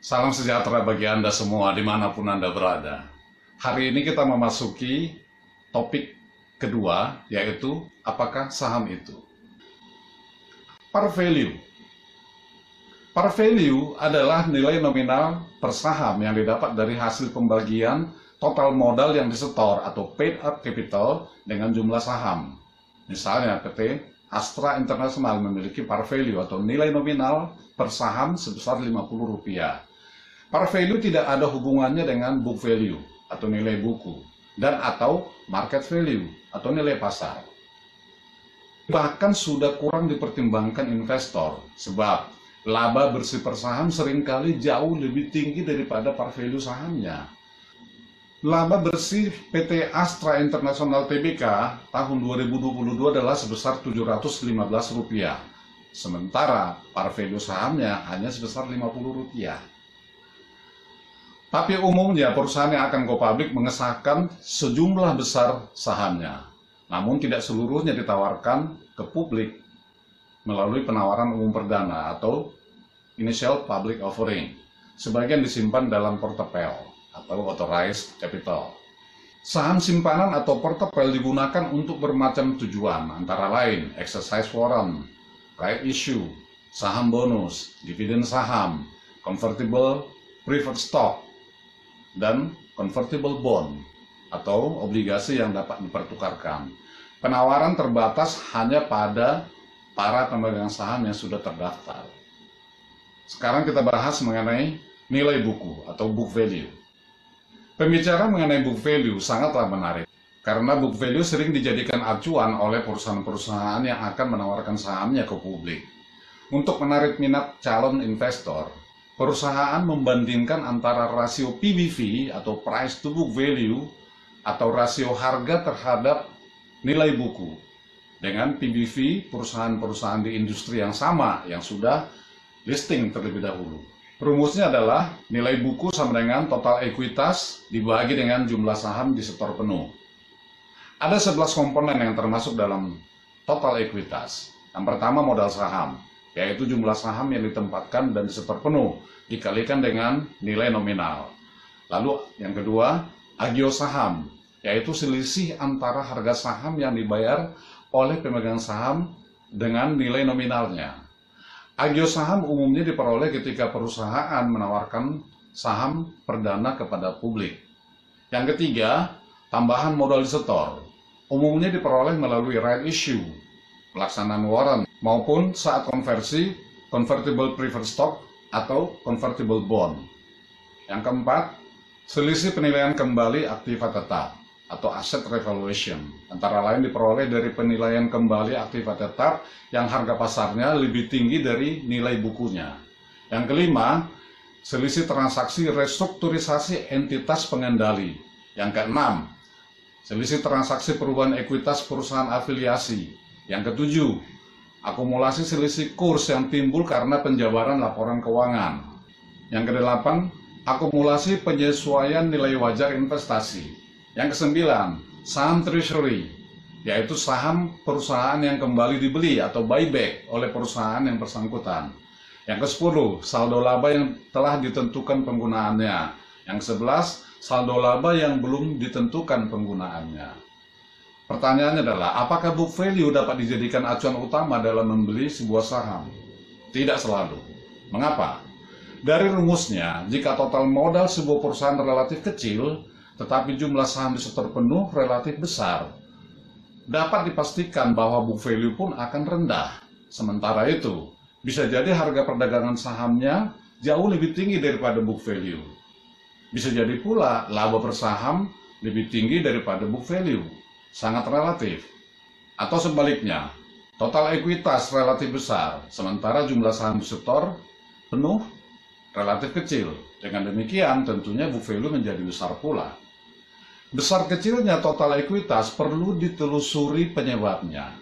Salam sejahtera bagi Anda semua dimanapun Anda berada. Hari ini kita memasuki topik kedua, yaitu apakah saham itu? Par value. Par value adalah nilai nominal per saham yang didapat dari hasil pembagian total modal yang disetor atau paid up capital dengan jumlah saham. Misalnya PT Astra International memiliki par value atau nilai nominal per saham sebesar Rp50. Par value tidak ada hubungannya dengan book value atau nilai buku dan atau market value atau nilai pasar. Bahkan sudah kurang dipertimbangkan investor sebab laba bersih per saham seringkali jauh lebih tinggi daripada par value sahamnya. Laba bersih PT Astra International Tbk tahun 2022 adalah sebesar Rp715, sementara par value sahamnya hanya sebesar Rp50. Tapi umumnya perusahaan yang akan go public mengesahkan sejumlah besar sahamnya, namun tidak seluruhnya ditawarkan ke publik melalui penawaran umum perdana atau initial public offering. Sebagian disimpan dalam portfolio atau authorized capital. Saham simpanan atau portfolio digunakan untuk bermacam tujuan, antara lain exercise warrant, right issue, saham bonus, dividen saham, convertible preferred stock, dan convertible bond atau obligasi yang dapat dipertukarkan. Penawaran terbatas hanya pada para pemegang saham yang sudah terdaftar. Sekarang kita bahas mengenai nilai buku atau book value. Pembicaraan mengenai book value sangatlah menarik karena book value sering dijadikan acuan oleh perusahaan-perusahaan yang akan menawarkan sahamnya ke publik. Untuk menarik minat calon investor, perusahaan membandingkan antara rasio PBV atau price to book value atau rasio harga terhadap nilai buku dengan PBV perusahaan-perusahaan di industri yang sama yang sudah listing terlebih dahulu. Rumusnya adalah nilai buku sama dengan total ekuitas dibagi dengan jumlah saham disetor penuh. Ada 11 komponen yang termasuk dalam total ekuitas. Yang pertama modal saham, yaitu jumlah saham yang ditempatkan dan disetor penuh dikalikan dengan nilai nominal. Lalu yang kedua, agio saham, yaitu selisih antara harga saham yang dibayar oleh pemegang saham dengan nilai nominalnya. Agio saham umumnya diperoleh ketika perusahaan menawarkan saham perdana kepada publik. Yang ketiga, tambahan modal disetor, umumnya diperoleh melalui right issue, pelaksanaan warrant, maupun saat konversi convertible preferred stock atau convertible bond. Yang keempat, selisih penilaian kembali aktiva tetap atau asset revaluation, antara lain diperoleh dari penilaian kembali aktiva tetap yang harga pasarnya lebih tinggi dari nilai bukunya. Yang kelima, selisih transaksi restrukturisasi entitas pengendali. Yang keenam, selisih transaksi perubahan ekuitas perusahaan afiliasi. Yang ketujuh, akumulasi selisih kurs yang timbul karena penjabaran laporan keuangan. Yang kedelapan, akumulasi penyesuaian nilai wajar investasi. Yang kesembilan, saham treasury, yaitu saham perusahaan yang kembali dibeli atau buyback oleh perusahaan yang bersangkutan. Yang kesepuluh, saldo laba yang telah ditentukan penggunaannya. Yang kesebelas, saldo laba yang belum ditentukan penggunaannya. Pertanyaannya adalah, apakah book value dapat dijadikan acuan utama dalam membeli sebuah saham? Tidak selalu. Mengapa? Dari rumusnya, jika total modal sebuah perusahaan relatif kecil, tetapi jumlah saham disetor penuh relatif besar, dapat dipastikan bahwa book value pun akan rendah. Sementara itu, bisa jadi harga perdagangan sahamnya jauh lebih tinggi daripada book value. Bisa jadi pula laba per saham lebih tinggi daripada book value. Sangat relatif. Atau sebaliknya, total ekuitas relatif besar, sementara jumlah saham disetor penuh relatif kecil. Dengan demikian, tentunya book value menjadi besar pula. Besar kecilnya total ekuitas perlu ditelusuri penyebabnya.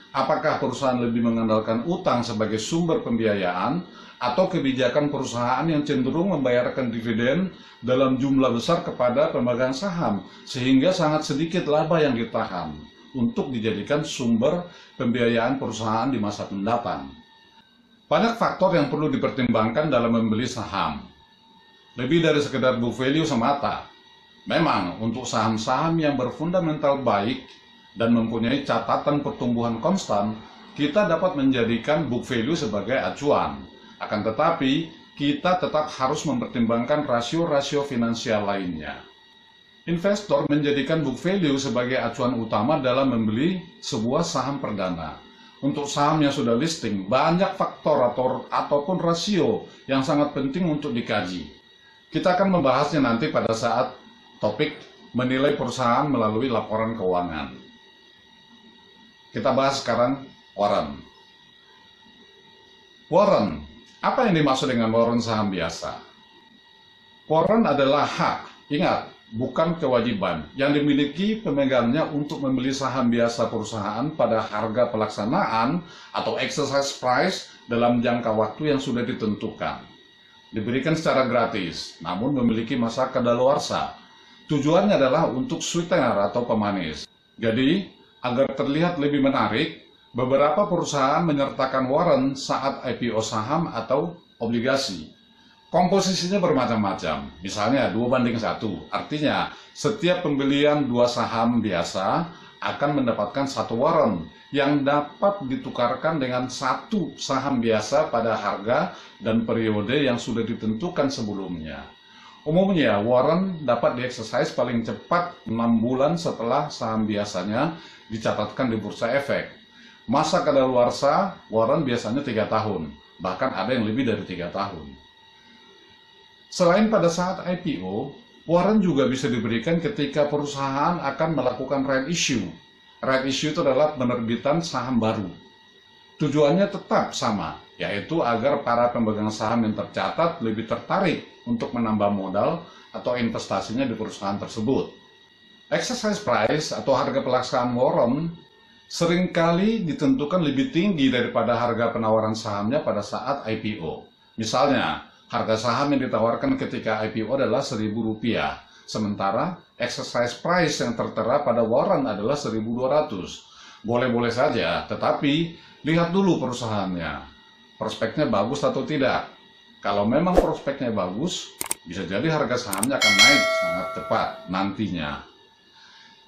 Apakah perusahaan lebih mengandalkan utang sebagai sumber pembiayaan atau kebijakan perusahaan yang cenderung membayarkan dividen dalam jumlah besar kepada pemegang saham sehingga sangat sedikit laba yang ditahan untuk dijadikan sumber pembiayaan perusahaan di masa mendatang. Banyak faktor yang perlu dipertimbangkan dalam membeli saham. lebih dari sekedar book value semata. Memang untuk saham-saham yang berfundamental baik dan mempunyai catatan pertumbuhan konstan, kita dapat menjadikan book value sebagai acuan. Akan tetapi, kita tetap harus mempertimbangkan rasio-rasio finansial lainnya. Investor menjadikan book value sebagai acuan utama dalam membeli sebuah saham perdana. Untuk saham yang sudah listing, banyak faktor ataupun rasio yang sangat penting untuk dikaji. Kita akan membahasnya nanti pada saat topik menilai perusahaan melalui laporan keuangan. Kita bahas sekarang warrant. Warrant, apa yang dimaksud dengan warrant saham biasa? Warrant adalah hak, ingat, bukan kewajiban yang dimiliki pemegangnya untuk membeli saham biasa perusahaan pada harga pelaksanaan atau exercise price dalam jangka waktu yang sudah ditentukan. Diberikan secara gratis, namun memiliki masa kadaluarsa. Tujuannya adalah untuk sweetener atau pemanis. Jadi, agar terlihat lebih menarik, beberapa perusahaan menyertakan warrant saat IPO saham atau obligasi. Komposisinya bermacam-macam, misalnya 2:1, artinya setiap pembelian 2 saham biasa akan mendapatkan 1 warrant yang dapat ditukarkan dengan 1 saham biasa pada harga dan periode yang sudah ditentukan sebelumnya. Umumnya, warrant dapat dieksersis paling cepat 6 bulan setelah saham biasanya dicatatkan di Bursa Efek. Masa kadaluarsa warrant biasanya 3 tahun, bahkan ada yang lebih dari 3 tahun. Selain pada saat IPO, warrant juga bisa diberikan ketika perusahaan akan melakukan right issue. Right issue itu adalah penerbitan saham baru. Tujuannya tetap sama, yaitu agar para pemegang saham yang tercatat lebih tertarik untuk menambah modal atau investasinya di perusahaan tersebut. Exercise price atau harga pelaksanaan warrant seringkali ditentukan lebih tinggi daripada harga penawaran sahamnya pada saat IPO. Misalnya, harga saham yang ditawarkan ketika IPO adalah Rp1.000, sementara exercise price yang tertera pada warrant adalah 1.200. Boleh-boleh saja, tetapi lihat dulu perusahaannya. Prospeknya bagus atau tidak. Kalau memang prospeknya bagus, bisa jadi harga sahamnya akan naik sangat cepat nantinya.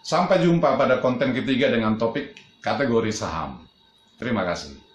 Sampai jumpa pada konten ketiga dengan topik kategori saham. Terima kasih.